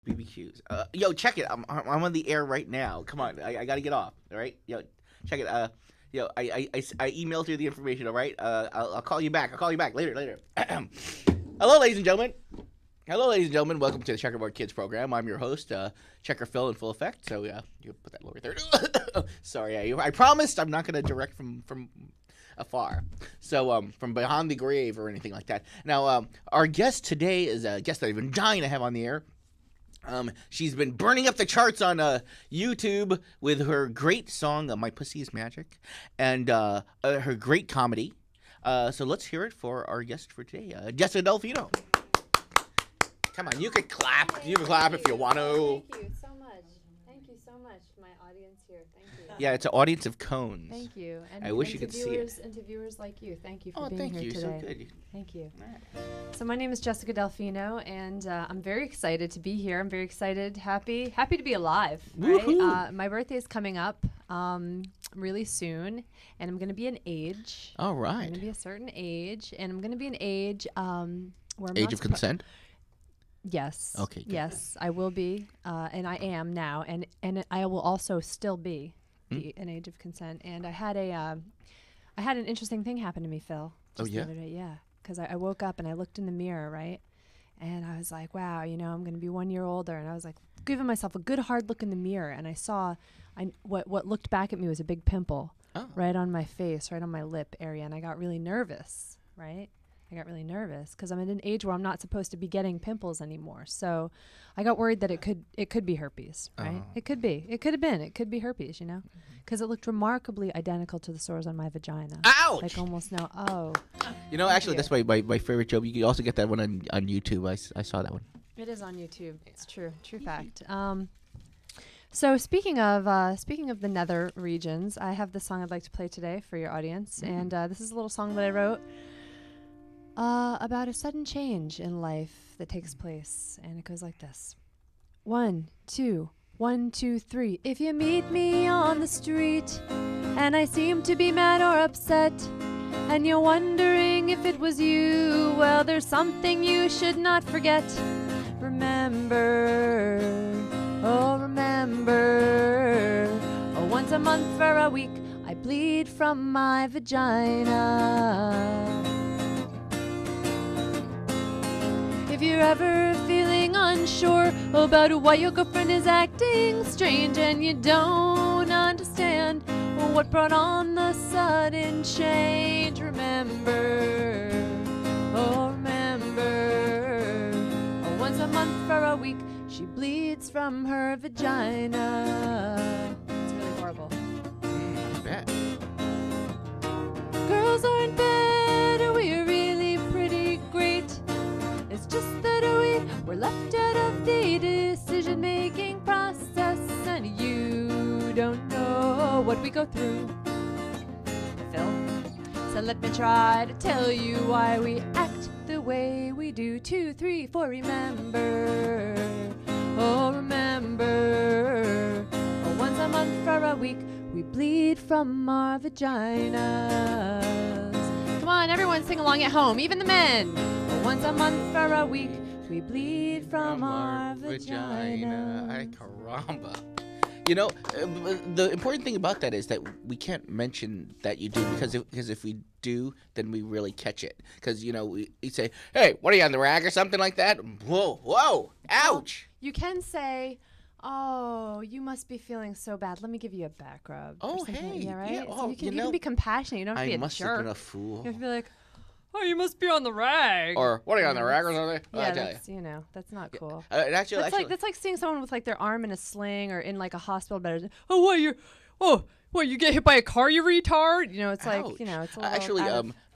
BBQs. Yo, check it. I'm on the air right now. Come on, I gotta get off. All right. Yo, check it. Yo, I emailed you the information. All right. I'll call you back. I'll call you back later. Hello, ladies and gentlemen. Welcome to the Checkerboard Kids program. I'm your host, Checker Phil in full effect. So you put that lower third. Sorry, I promised I'm not gonna direct from afar. So from behind the grave or anything like that. Now, our guest today is a guest that I've been dying to have on the air. She's been burning up the charts on YouTube with her great song, My Pussy is Magic, and her great comedy. So let's hear it for our guest for today, Jessica Delfino. Come on, you could clap. You can clap if you want to. Thank you so much. Thank you so much, my audience here. Thank you. Yeah, it's an audience of cones. Thank you. I wish you could see it. And to viewers like you, thank you for being thank here you. today. So good. Thank you. All right. So my name is Jessica Delfino, and I'm very excited to be here. I'm very excited, happy to be alive. Right? My birthday is coming up really soon, and I'm going to be an age. All right. I'm going to be a certain age, and I'm going to be an age where I'm age of consent. Yes. Okay. Good. Yes, I will be, and I am now, and I will also still be an age of consent. And I had an interesting thing happen to me, Phil. Just the other day. Yeah, because I woke up and I looked in the mirror, right, and I was like, wow, I'm going to be 1 year older, and I was like, giving myself a good hard look in the mirror, and I saw, what looked back at me was a big pimple right on my face, right on my lip area, and I got really nervous, right. I got really nervous because I'm at an age where I'm not supposed to be getting pimples anymore. So I got worried that it could be herpes, right? It could be herpes, because it looked remarkably identical to the sores on my vagina. Ouch! Like almost no. Oh. Actually, that's my favorite joke. You can also get that one on YouTube. I saw that one. It is on YouTube. It's true fact. So speaking of the nether regions, I have this song I'd like to play today for your audience, and this is a little song that I wrote. About a sudden change in life that takes place, and it goes like this. 1, 2, 1, 2, 3. If you meet me on the street and I seem to be mad or upset, and you're wondering if it was you, well, there's something you should not forget. Remember, once a month for a week I bleed from my vagina. If you're ever feeling unsure about why your girlfriend is acting strange and you don't understand what brought on the sudden change, remember, once a month for a week she bleeds from her vagina. It's really horrible. I bet. Girls aren't bad, we're really pretty great. It's just that we're left out of the decision-making process, and you don't know what we go through, Phil. So let me try to tell you why we act the way we do. 2, 3, 4, remember. Once a month for a week we bleed from our vaginas. Come on, everyone sing along at home, even the men. Once a month for a week we bleed from our vagina. Ay, caramba. The important thing about that is that we can't mention that you do, because if we do, then we really catch it. Because, we say, hey, what are you, on the rag or something like that? Whoa, ouch. You can say, oh, you must be feeling so bad. Let me give you a back rub. Oh, hey. Yeah, right? Yeah, So you can be compassionate. You don't have to be a jerk. I must have been a fool. You have to be like, oh, you must be on the rag. Or, what are you, on the rag or something? Yeah, that's not cool. That's like seeing someone with like their arm in a sling or in like a hospital bed. Oh, you get hit by a car, you retard? It's like, ouch. It's a little actually,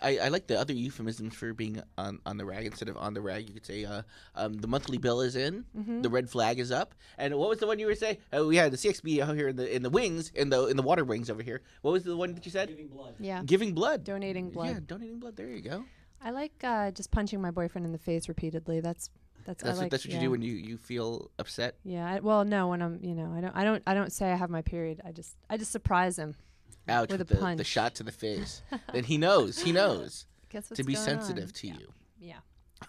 I like the other euphemisms for being on the rag. Instead of on the rag, you could say the monthly bill is in, the red flag is up. And what was the one you were saying? We had the CXB out here in the wings, in the water wings over here. What was the one that you said? Giving blood. Yeah. Giving blood. Donating blood. Yeah, donating blood. There you go. I like just punching my boyfriend in the face repeatedly. That's what you do when you feel upset. Yeah. No, when I'm, I don't say I have my period. I just surprise him. Ouch, with a the punch. The shot to the face. Then he knows Guess what's to be going sensitive on. to you. Yeah.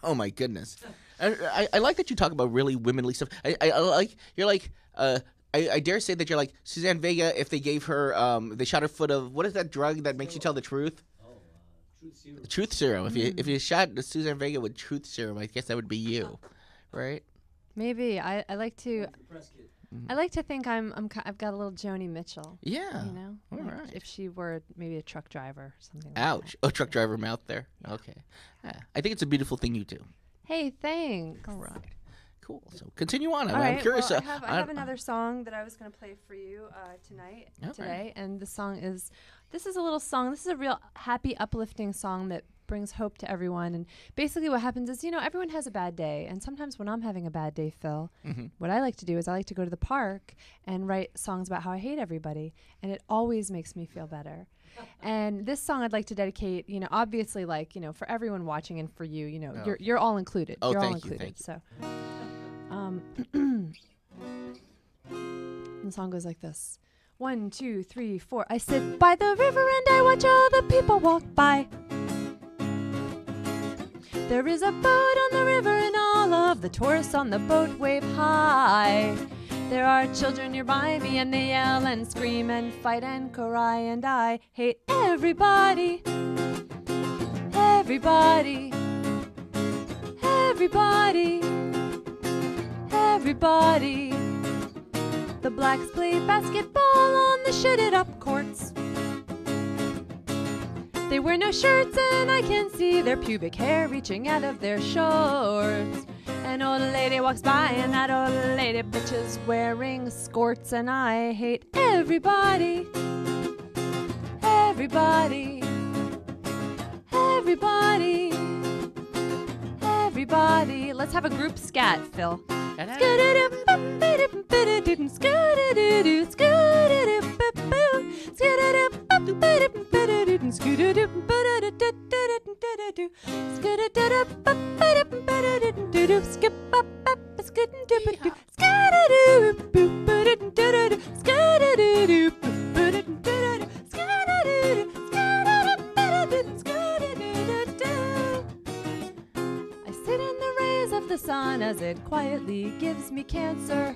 Oh my goodness. I like that you talk about really womanly stuff. I like you're like I dare say that you're like Suzanne Vega if they gave her they shot her foot of what is that drug that makes you tell the truth? Truth serum. Truth serum. If you shot Suzanne Vega with truth serum, I guess that would be you, right? Maybe I like to. I like to think I've got a little Joni Mitchell. Yeah. You know, All like right. if she were maybe a truck driver or something. Ouch. Like that. Oh, truck driver mouth there. Okay. Yeah. I think it's a beautiful thing you do. Hey, thanks. All right. Cool. So continue on. All I'm right, curious. well, I have another song that I was going to play for you today, and the song is. This is a little song. This is a real happy, uplifting song that brings hope to everyone. And basically what happens is, everyone has a bad day. And sometimes when I'm having a bad day, Phil, what I like to do is I like to go to the park and write songs about how I hate everybody. And it always makes me feel better. And this song I'd like to dedicate, obviously, for everyone watching and for you, you're all included. Oh, you're all thank you, included. thank So, the song goes like this. 1, 2, 3, 4. I sit by the river and I watch all the people walk by. There is a boat on the river and all of the tourists on the boat wave high. There are children nearby me and they yell and scream and fight and cry, and I hate everybody. Everybody. Everybody. Everybody. The blacks play basketball on the shitted up courts. They wear no shirts and I can see their pubic hair reaching out of their shorts. An old lady walks by and that old lady bitch is wearing skirts, and I hate everybody. Everybody. Everybody. Everybody. Let's have a group scat, Phil. The sun as it quietly gives me cancer.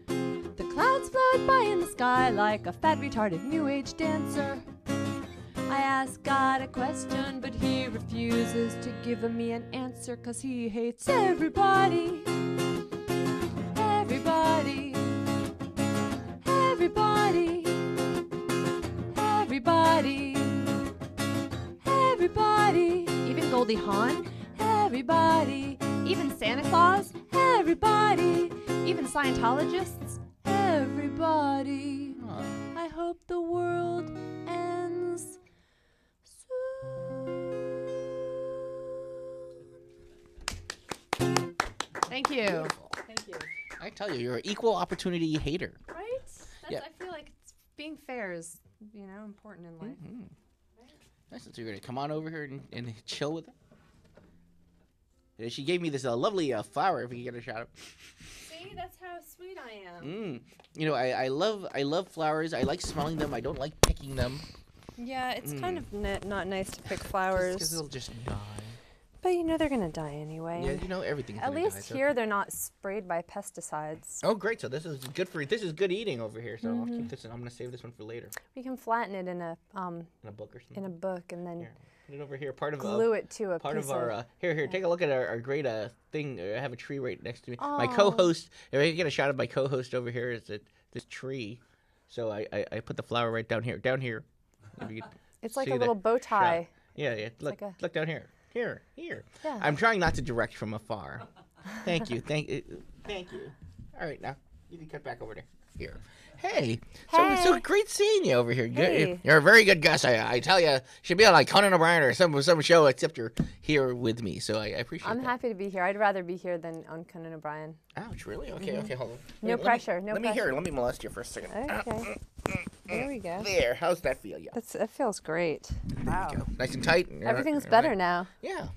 The clouds float by in the sky like a fat retarded new age dancer. I ask God a question but he refuses to give me an answer, 'cause he hates everybody. Everybody. Everybody. Everybody. Everybody. Even Goldie Hawn. Everybody. Even Santa Claus, everybody, even Scientologists, everybody. I hope the world ends soon. Thank you. Beautiful. Thank you. I tell you, you're an equal opportunity hater. Right? Yeah. I feel like being fair is, important in life. Mm-hmm. Nice that you're going to come on over here and chill with it. She gave me this lovely flower. If you can get a shot of. See, that's how sweet I am. I love flowers. I like smelling them. I don't like picking them. Yeah, it's kind of not nice to pick flowers. Because they'll just die. But they're gonna die anyway. Yeah, everything's At gonna least die, so. here they're not sprayed by pesticides. Oh, great! So this is good eating over here. So I'll keep this. I'm gonna save this one for later. We can flatten it in a book or something. in a book and then Here, put it over here. Part of glue it to a part piece of our here. Take a look at our great thing. I have a tree right next to me. My Aw. co-host. If I can get a shot of my co-host over here, is this tree. So I put the flower right down here. Down here. If you could It's like see a little that bow tie. shot. Yeah. Look, like a- look down here. Here. Yeah. I'm trying not to direct from afar. Thank you. Thank you. All right, now you can cut back over there. Here. Hey. So Hey. great seeing you over here. Hey. You're a very good guest. I tell you, should be on like Conan O'Brien or some show, except you're here with me. So I appreciate I'm that. happy to be here. I'd rather be here than on Conan O'Brien. Ouch, really? Okay, hold on. No pressure. Let me hear it. Let me molest you for a second. Okay. There we go. There. How's that feel? Yeah. It feels great. Wow. There you go. Nice and tight. Everything's better now. Yeah.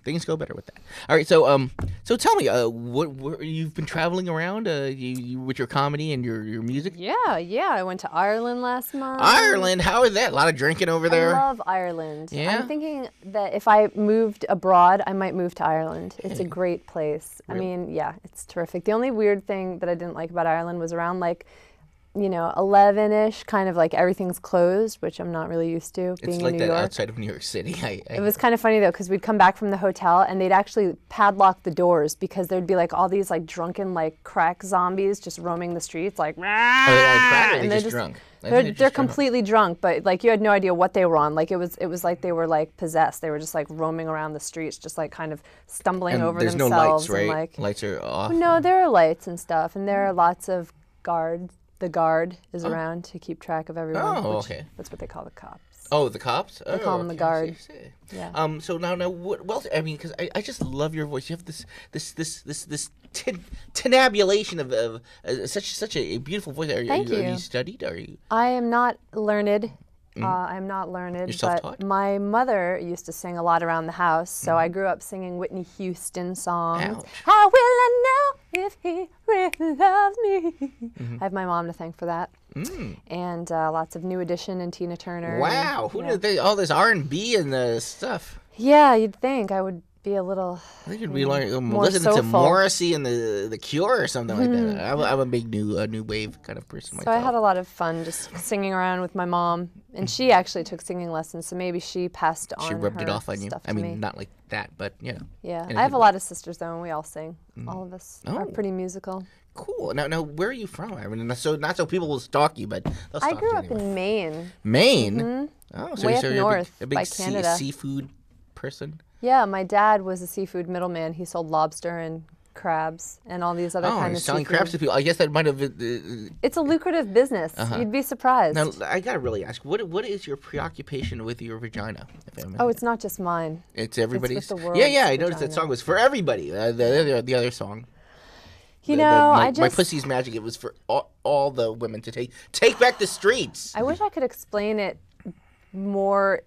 Things go better with that. All right. So so tell me, what you've been traveling around, you with your comedy and your music? Yeah. I went to Ireland last month. Ireland. How is that? A lot of drinking over there. I love Ireland. Yeah? I'm thinking that if I moved abroad, I might move to Ireland. It's a great place. Really? I mean, yeah, it's terrific. The only weird thing that I didn't like about Ireland was around 11-ish, kind of like everything's closed, which I'm not really used to being It's like in New that York. outside of New York City. It was kind of funny though, because we'd come back from the hotel and they'd actually padlock the doors because there'd be like all these like drunken like crack zombies just roaming the streets like. Are they crack or are they just drunk? They're completely drunk, but like you had no idea what they were on. Like it was like they were like possessed. They were just like roaming around the streets, just like kind of stumbling over there's themselves. No lights, right? And, like, lights are off. no, there are lights and stuff, and there are lots of guards. The guard is around to keep track of everyone. Oh, okay. That's what they call the cops. Oh, the cops? They call them the guard. I see. Yeah. So now, what else? I mean, because I just love your voice. You have this tenabulation of such a beautiful voice. Thank you. Are you studied? Are you? I am not learned. I'm not learned, You're but self-taught? my mother used to sing a lot around the house, so I grew up singing Whitney Houston songs. Ouch. How will I know if he really loves me? I have my mom to thank for that. And lots of New Edition and Tina Turner. Wow, who did all this R&B and the stuff? Yeah, you'd think I would be a little. I think you'd be like more listening to soulful. Morrissey and the Cure or something like that. I'm a big new wave kind of person So myself. I had a lot of fun just singing around with my mom, and she actually took singing lessons, so maybe she passed on. She rubbed it her off on you. stuff I to mean, me. not like that, but you know. Yeah, in I have good a lot of sisters though, and we all sing. All of us are Oh. pretty musical. Cool. Now, where are you from? I mean, not so people will stalk you, but they'll I stalk grew you up anyway. in Maine. Maine. Oh, so Way up you're north a big by Canada. seafood person. Yeah, my dad was a seafood middleman. He sold lobster and crabs and all these other Oh, kind you're of selling seafood. crabs to people. I guess that might have. It's a lucrative business. You'd be surprised. Now, I gotta really ask, what is your preoccupation with your vagina? If I may? Oh, it's not just mine. It's everybody's. the world's yeah. I noticed that vagina. song was for everybody. The other song. You know, my, I just. my pussy's magic. It was for all the women to take back the streets. I wish I could explain it more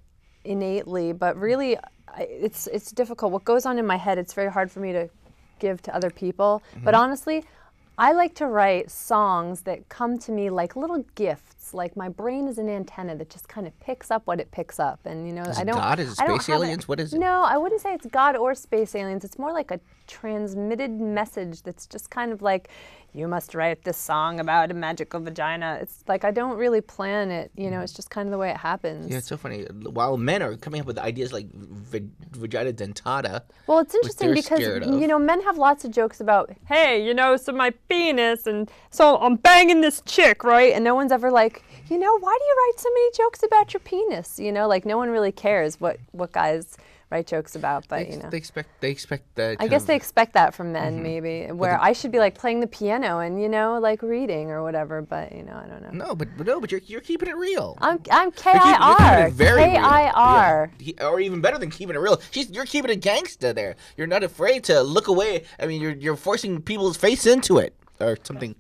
innately, but really, it's difficult. What goes on in my head, it's very hard for me to give to other people. But honestly, I like to write songs that come to me like little gifts. Like my brain is an antenna that just kind of picks up what it picks up, and you know, Is I it don't. God? Is it I don't space have aliens? What is it? No, I wouldn't say it's God or space aliens. It's more like a transmitted message that's just kind of like, you must write this song about a magical vagina. It's like I don't really plan it. You know, it's just kind of the way it happens. Yeah, it's so funny. While men are coming up with ideas like vagina dentata. Well, it's interesting they're because, scared of. you know, men have lots of jokes about, hey, you know, so my penis, and so I'm banging this chick, right? And no one's ever like, you know, why do you write so many jokes about your penis? You know, like no one really cares what guys write jokes about, but you know. They expect that. I guess they expect that from men, maybe, where I should be like playing the piano and, you know, like reading or whatever, but, you know, I don't know. No, but you're keeping it real. I'm You're keeping KIR. it very real. KIR. Yeah. Or even better than keeping it real, you're keeping it gangsta there. You're not afraid to look away. I mean, you're forcing people's face into it or something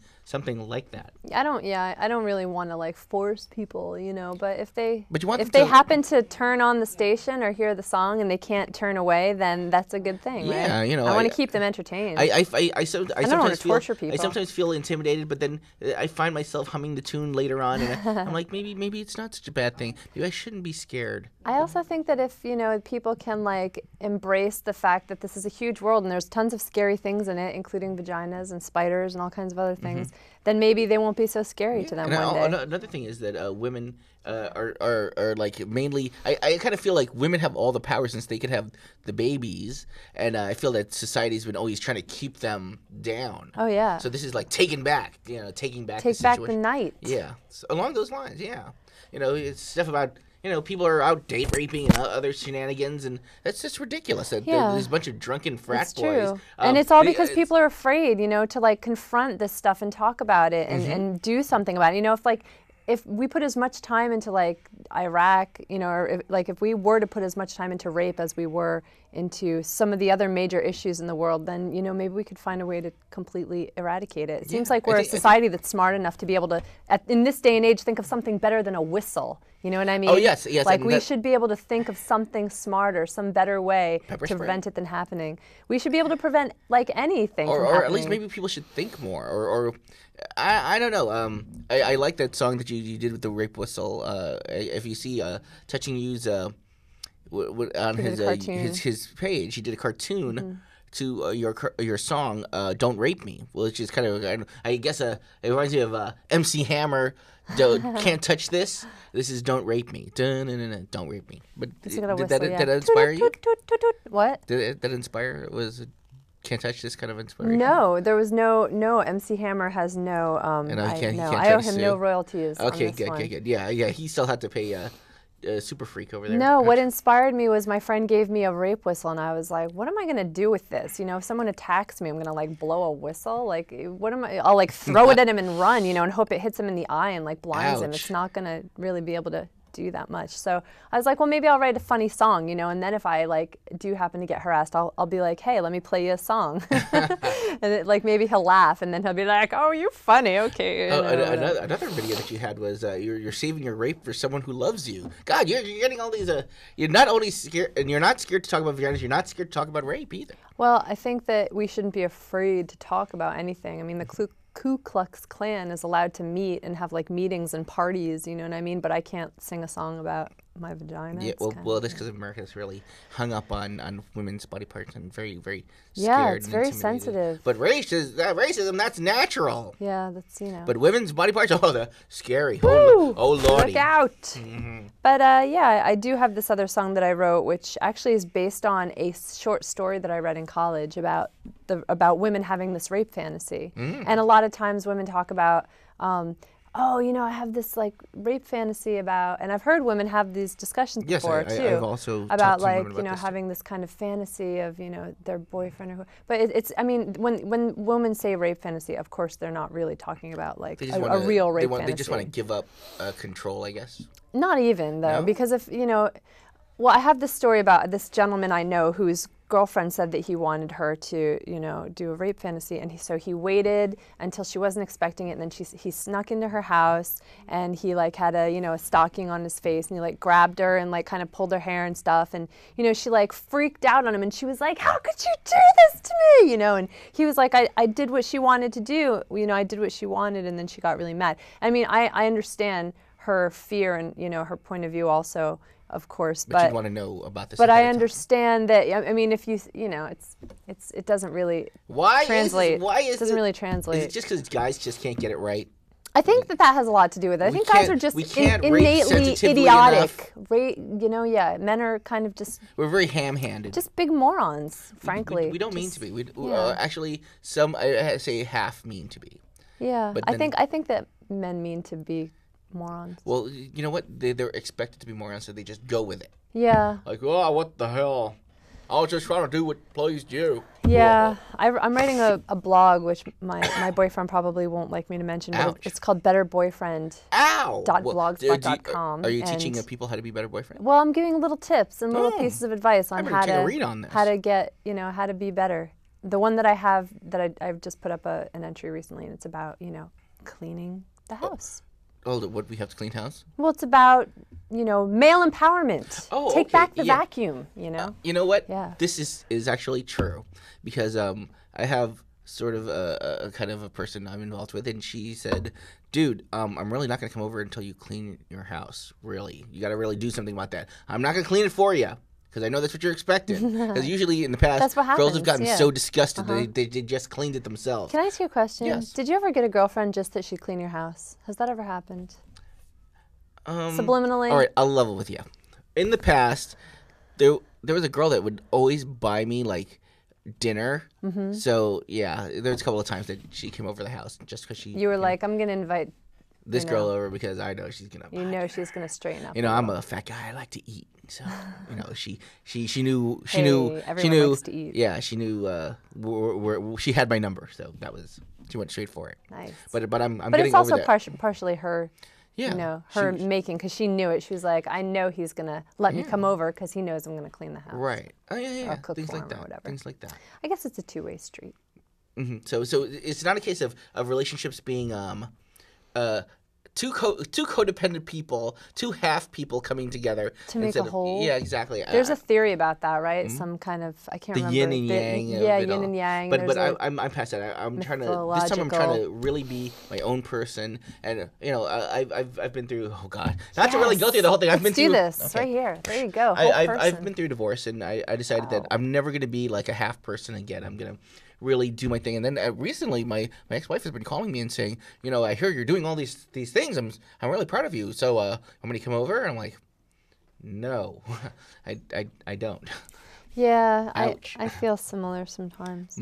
like that. I don't really want to like force people, you know, but if they But you want if them they to- happen to turn on the station or hear the song and they can't turn away, then that's a good thing, right? Yeah, you know, I want I- to keep them entertained. I wanna sometimes feel torture people. I sometimes feel intimidated, but then I find myself humming the tune later on, and I'm like, maybe it's not such a bad thing. Maybe I shouldn't be scared. I also think that if, you know, people can like embrace the fact that this is a huge world and there's tons of scary things in it, including vaginas and spiders and all kinds of other things, then maybe they won't be so scary to them And one day. another thing is that women are like mainly. I kind of feel like women have all the power since they could have the babies, and I feel that society's been always trying to keep them down. Oh yeah. So this is like taking back Take the back the situation. night. Yeah, so along those lines, yeah. You know, it's stuff about, you know, people are out date raping and other shenanigans, and that's just ridiculous. That Yeah. there's a bunch of drunken frat It's boys. true. And it's all because it's- people are afraid, you know, to like confront this stuff and talk about it and do something about it. You know, if like if we put as much time into like Iraq, or if we were to put as much time into rape as we were into some of the other major issues in the world, then maybe we could find a way to completely eradicate it. It seems like we're a society that's smart enough to be able to, in this day and age, think of something better than a whistle. You know what I mean? Oh yes. Like we should be able to think of something smarter, some better way to prevent it than happening. We should be able to prevent like anything from happening. Or at least maybe people should think more. Or I don't know. I like that song that you did with the rape whistle. If you see Touching You's on his page, he did a cartoon to your song "Don't Rape Me," which is kind of I guess it reminds me of MC Hammer. Can't touch this. This is "Don't Rape Me." Don't rape me. But did that inspire you? What? Did that inspire? Can't touch this kind of inspiration? No, there was no. MC Hammer has no. I owe him no royalties. Okay, on this one. good. Yeah. He still had to pay Super Freak over there. No, what inspired me was my friend gave me a rape whistle, and I was like, "What am I gonna do with this? If someone attacks me, I'm gonna like blow a whistle. Like, what am I? I'll like throw it at him and run, and hope it hits him in the eye and like blinds him. It's not gonna really be able to do that much." So I was like, well, maybe I'll write a funny song, and then if I like do happen to get harassed, I'll be like, hey, let me play you a song. And maybe he'll laugh, and then he'll be like, oh, you're funny, okay. Another video that you had was you're saving your rape for someone who loves you. God, you're getting all these. You're not only scared, and you're not scared to talk about vaginas. You're not scared to talk about rape either. Well, I think that we shouldn't be afraid to talk about anything. I mean, the Ku Klux Klan is allowed to meet and have like meetings and parties, you know what I mean? But I can't sing a song about my vagina. Yeah, that's because America's really hung up on women's body parts and very, very scared. Yeah, it's very sensitive. But racism, that's natural. Yeah, that's, But women's body parts, they're scary. Woo! Oh, lordy. Look out. Mm-hmm. But yeah, I do have this other song that I wrote, which actually is based on a short story that I read in college about women having this rape fantasy. And a lot of times women talk about, I have this like rape fantasy about, and I've heard women have these discussions before too. I've also about like having this kind of fantasy of their boyfriend or but it's I mean when women say rape fantasy, of course they're not really talking about like a real rape fantasy. They just want to give up control, I guess. Not even though, because if well, I have this story about this gentleman I know whose girlfriend said that he wanted her to, do a rape fantasy, and so he waited until she wasn't expecting it, and then he snuck into her house, and he like had a stocking on his face, and he like grabbed her and like kind of pulled her hair and stuff, and she like freaked out on him, and she was like, "How could you do this to me?" And he was like, I did what she wanted to do, I did what she wanted, and then she got really mad. I mean, I understand her fear and her point of view also. Of course, but you want to know about this. But I understand that. I mean, if it doesn't really translate. It doesn't really translate? Is it just because guys just can't get it right? I think that has a lot to do with it. I think guys are just innately idiotic. Men are kind of just. We're very ham-handed. Just big morons, frankly. We don't mean to be. Actually, some I say half mean to be. Yeah, but I think that men mean to be morons. Well, you know what? They're expected to be morons, so they just go with it. Yeah. Like, oh, what the hell? I was just trying to do what pleased you. Yeah. I'm writing a blog, which my boyfriend probably won't like me to mention, but it's called Better Boyfriend. Ow! .blogspot.com. Are you teaching people how to be better boyfriends? Well, I'm giving little tips and little pieces of advice on how to get, how to be better. The one that I have, I've just put up an entry recently, and it's about, cleaning the house. Oh, what, we have to clean house? Well, it's about, male empowerment. Oh, Take back the vacuum, you know what? Yeah. This is actually true, because I have sort of a kind of a person I'm involved with, and she said, dude, I'm really not going to come over until you clean your house, really. You got to really do something about that. I'm not going to clean it for you, because I know that's what you're expecting. Because usually in the past, girls have gotten so disgusted that they just cleaned it themselves. Can I ask you a question? Yes. Did you ever get a girlfriend just that she'd clean your house? Has that ever happened? Subliminally? All right, I'll level with you. In the past, there was a girl that would always buy me, like, dinner. Mm-hmm. So, yeah, there was a couple of times that she came over the house just because she... You were like, I'm going to invite... this girl over because I know she's going to... she's going to straighten up. I'm a fat guy. I like to eat. So, she knew everyone likes to eat. Yeah, she knew where she had my number, so she went straight for it. Nice. But I'm getting over that. But it's also partially her you know, her making, because she knew it. She was like, I know he's going to let me come over because he knows I'm going to clean the house. Right. Oh, yeah. Or cook Things for like him that. or whatever. Things like that. I guess it's a two-way street. So it's not a case of relationships being two codependent people, two half people coming together to make a whole. Yeah, exactly. There's a theory about that, right? Some kind of, I can't remember. The yin and yang. Yeah, yin and yang. But I'm past that. I'm trying to this time. I'm trying to really be my own person, and you know, I've been through. Oh God, not to really go through the whole thing. I've been through. Let's do this right here. There you go. I've been through divorce, and I decided that I'm never gonna be like a half person again. I'm gonna really do my thing. And then recently, my ex-wife has been calling me and saying, you know, I hear you're doing all these things. I'm really proud of you. So I'm gonna come over. And I'm like, no, I don't. Yeah, I feel similar sometimes.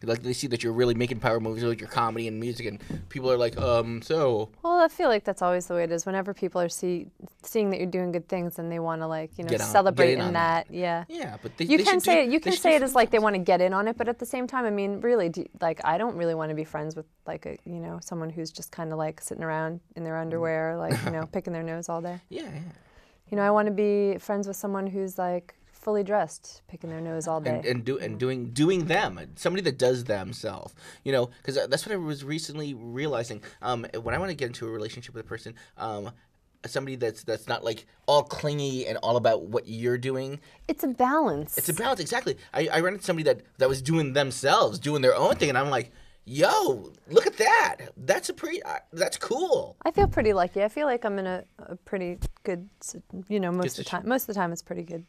Like they see that you're really making power movies with your comedy and music, and people are like, so. Well, I feel like that's always the way it is. Whenever people are seeing that you're doing good things, and they want to, like, you know, celebrate in that. Yeah. Yeah, but you can say it as like they want to get in on it, but at the same time, I mean, really, like, I don't really want to be friends with, like, a, you know, someone who's just kind of like sitting around in their underwear, like, you know, picking their nose all day. Yeah. You know, I want to be friends with someone who's like fully dressed, picking their nose all day, and doing them, somebody that does themselves, you know, because that's what I was recently realizing. When I want to get into a relationship with a person, somebody that's not like all clingy and all about what you're doing. It's a balance. It's a balance, exactly. I ran into somebody that was doing themselves, doing their own thing, and I'm like, yo, look at that. That's that's cool. I feel pretty lucky. I feel like I'm in a pretty good, you know, most of the time. Most of the time, it's pretty good.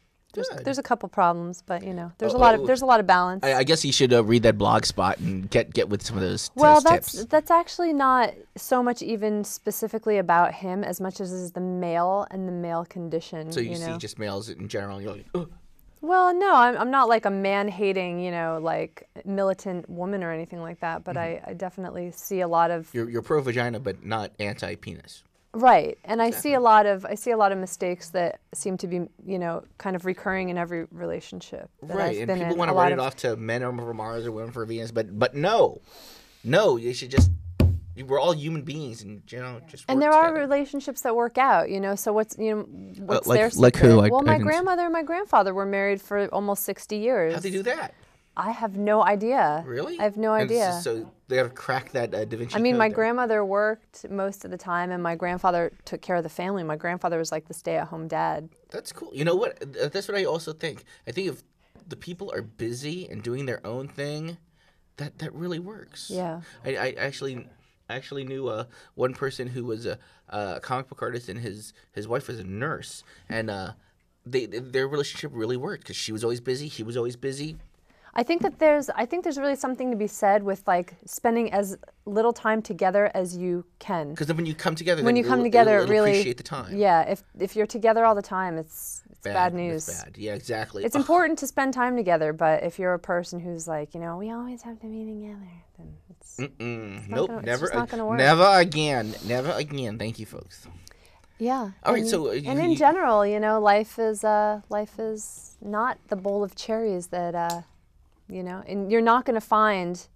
There's a couple problems, but you know, there's a lot of balance. I guess you should read that blog spot and get with some of those. Well, tips. that's actually not so much even specifically about him as much as is the male and the male condition. So you see just males in general, and you're like, ugh. Well, no, I'm not like a man-hating, you know, like militant woman or anything like that. But I definitely see a lot of. You're pro vagina, but not anti-penis. Right, and exactly. I see a lot of mistakes that seem to be, you know, kind of recurring in every relationship. Right, and people want to write it off to men are for Mars or women for Venus, but no, you should just. We're all human beings, and you know, just. And there together. are relationships that work out, you know. So what's their secret? Like who? Well, my grandmother and my grandfather were married for almost 60 years. How'd they do that? I have no idea. Really? I have no idea. So they got to crack that Da Vinci. I mean, code my there. grandmother worked most of the time, and my grandfather took care of the family. My grandfather was like the stay-at-home dad. That's cool. You know what? That's what I also think. I think if the people are busy and doing their own thing, that really works. Yeah. I actually knew one person who was a comic book artist, and his wife was a nurse, and their relationship really worked because she was always busy, he was always busy. I think there's really something to be said with like spending as little time together as you can. Because then when you come together, it'll really appreciate the time. Yeah, if you're together all the time, it's bad news. It's bad. Yeah, exactly. It's important to spend time together, but if you're a person who's like, you know, we always have to be together, then it's nope, never. It's not gonna work. Never again. Never again. Thank you, folks. Yeah. All right. So in general, you know, life is not the bowl of cherries that. You know, and you're not going to find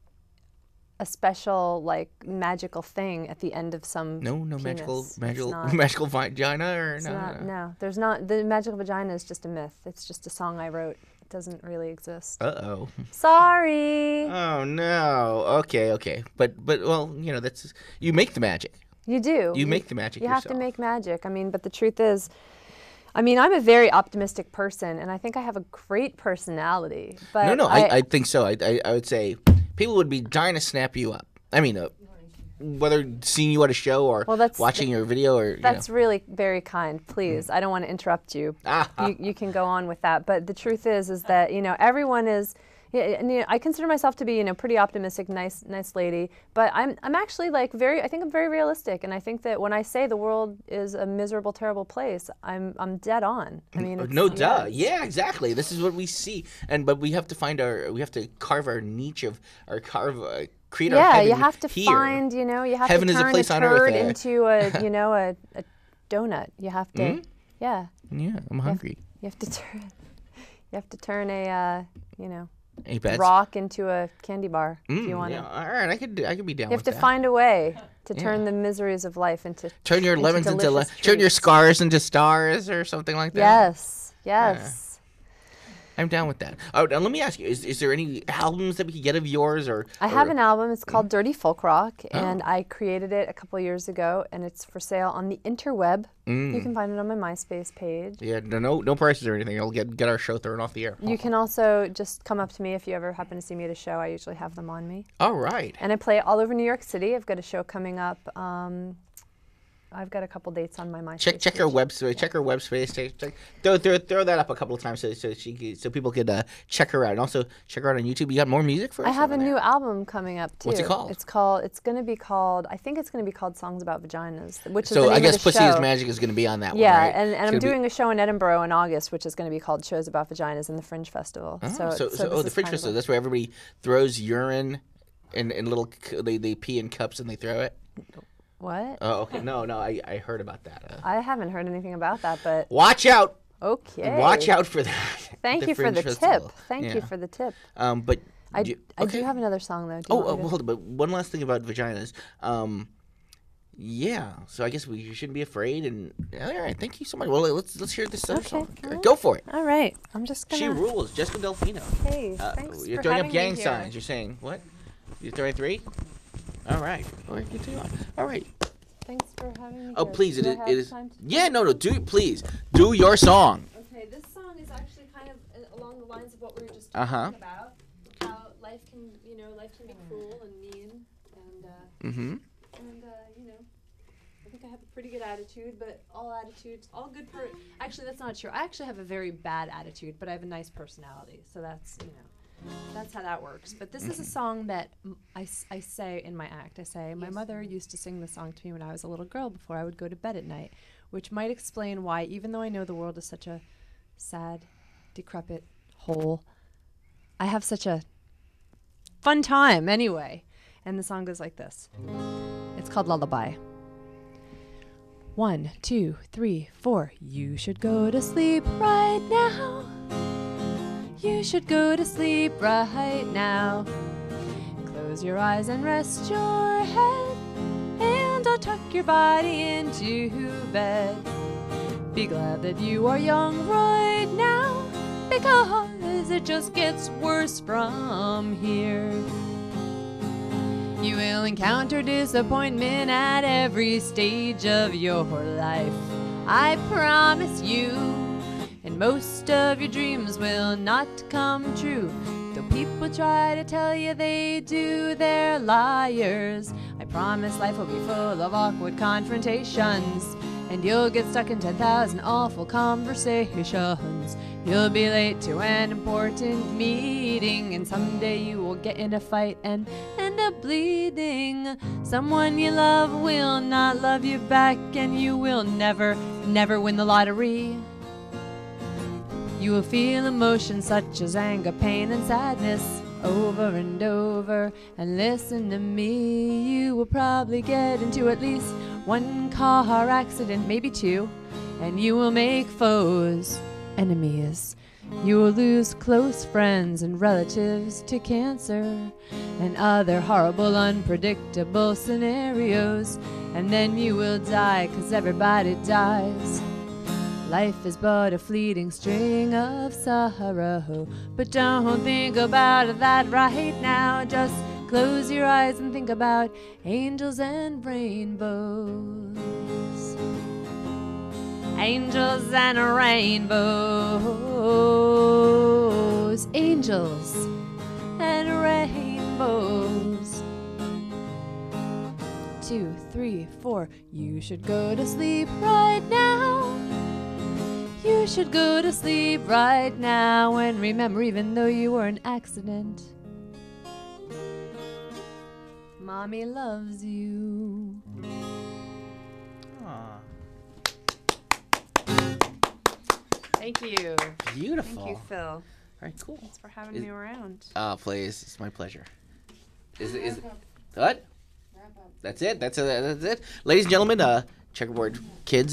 a special, like, magical thing at the end of some penis. magical vagina or no. There's not. The magical vagina is just a myth. It's just a song I wrote. It doesn't really exist. Uh-oh. Sorry. Oh no. Okay. But well, you know, that's you make the magic. You do. You make the magic. You yourself. have to make magic. I mean, but the truth is. I mean, I'm a very optimistic person, and I think I have a great personality. But no, I think so. I would say people would be dying to snap you up. I mean, whether seeing you at a show or watching your video or that's really very kind. Please, I don't want to interrupt you. You can go on with that. But the truth is that you know everyone is. Yeah, and, you know, I consider myself to be, you know, pretty optimistic, nice lady. But I'm actually like I think I'm very realistic, and I think that when I say the world is a miserable, terrible place, I'm dead on. I mean, duh. Yeah, exactly. This is what we see, but we have to we have to carve our niche create our heaven. Yeah, you have to here. find, you know, you have heaven to turn is a place a on turd earth, into a, you know, a donut. You have to, yeah. Yeah, I'm hungry. You have to turn a, you know. Any bets? rock into a candy bar if you want to. Yeah, all right, I could be down You have with to that. find a way to turn the miseries of life into Turn your lemons into delicious turn your treats. scars into stars or something like that. Yes. I'm down with that. Oh, now let me ask you: Is there any albums that we could get of yours, or I have an album. It's called Dirty Folk Rock, Oh. and I created it a couple years ago, and it's for sale on the interweb. You can find it on my MySpace page. Yeah, no prices or anything. It'll get our show thrown off the air. You can also just come up to me if you ever happen to see me at a show. I usually have them on me. All right. And I play all over New York City. I've got a show coming up. I've got a couple dates on my MySpace. Check her website. Check her website. Throw that up a couple of times so people could check her out, and also check her out on YouTube. You got more music for us? I have a over there? new album coming up too. What's it called? It's going to be called. I think it's going to be called Songs About Vaginas, which is the So name I guess of the Pussy show. is Magic is going to be on that Yeah, one, right? and I'm It's gonna doing a show in Edinburgh in August, which is going to be called Shows About Vaginas in the Fringe Festival. Oh, So the this Fringe is kind of Festival. a- That's where everybody throws urine in little. They pee in cups and they throw it. What? Oh, okay. No, I heard about that. I haven't heard anything about that, but Watch out! okay. Watch out for that. Thank you for Fringe the Festival. tip. Thank you for the tip. But I do do have another song though. Do you Oh, want me to- hold on. But one last thing about vaginas. Yeah. So I guess we shouldn't be afraid. And all right, thank you so much. Well, let's hear this other Okay, song. all right. Go for it. All right, I'm just gonna. She rules. Jessica Delfino. Hey, thanks You're for throwing having up me gang here. signs. You're saying what? You're throwing 3? All right. All right. Good deal. All right. Thanks for having me. Oh, here. please. Do I It have is. time to- Yeah. No. Please do your song. Okay, this song is actually kind of along the lines of what we were just Uh-huh. talking about. How life can be cruel and mean, and Mm-hmm. I think I have a pretty good attitude, but all attitudes, all good actually, that's not true. I actually have a very bad attitude, but I have a nice personality, so that's how that works. But this is a song that I say in my act. I say, my mother used to sing the song to me when I was a little girl before I would go to bed at night, which might explain why, even though I know the world is such a sad, decrepit hole, I have such a fun time anyway. And the song goes like this. It's called Lullaby. 1, 2, 3, 4. You should go to sleep right now. You should go to sleep right now. Close your eyes and rest your head, and I'll tuck your body into bed. Be glad that you are young right now, because it just gets worse from here. You will encounter disappointment at every stage of your life, I promise you. And most of your dreams will not come true. Though people try to tell you they do, they're liars. I promise life will be full of awkward confrontations, and you'll get stuck in 10,000 awful conversations. You'll be late to an important meeting, and someday you will get in a fight and end up bleeding. Someone you love will not love you back, and you will never, never win the lottery. You will feel emotions such as anger, pain, and sadness over and over. And listen to me, you will probably get into at least 1 car accident, maybe 2, and you will make foes, enemies. You will lose close friends and relatives to cancer and other horrible, unpredictable scenarios. And then you will die, 'cause everybody dies. Life is but a fleeting string of sorrow, but don't think about that right now. Just close your eyes and think about angels and rainbows. Angels and rainbows. Angels and rainbows. 2, 3, 4. You should go to sleep right now. You should go to sleep right now, and remember, even though you were an accident, Mommy loves you. Aw. Thank you. Beautiful. Thank you, Phil. All right, cool. Thanks for having me around. Please, it's my pleasure. Is what? That's it. That's it. Ladies and gentlemen, Checkerboard kids.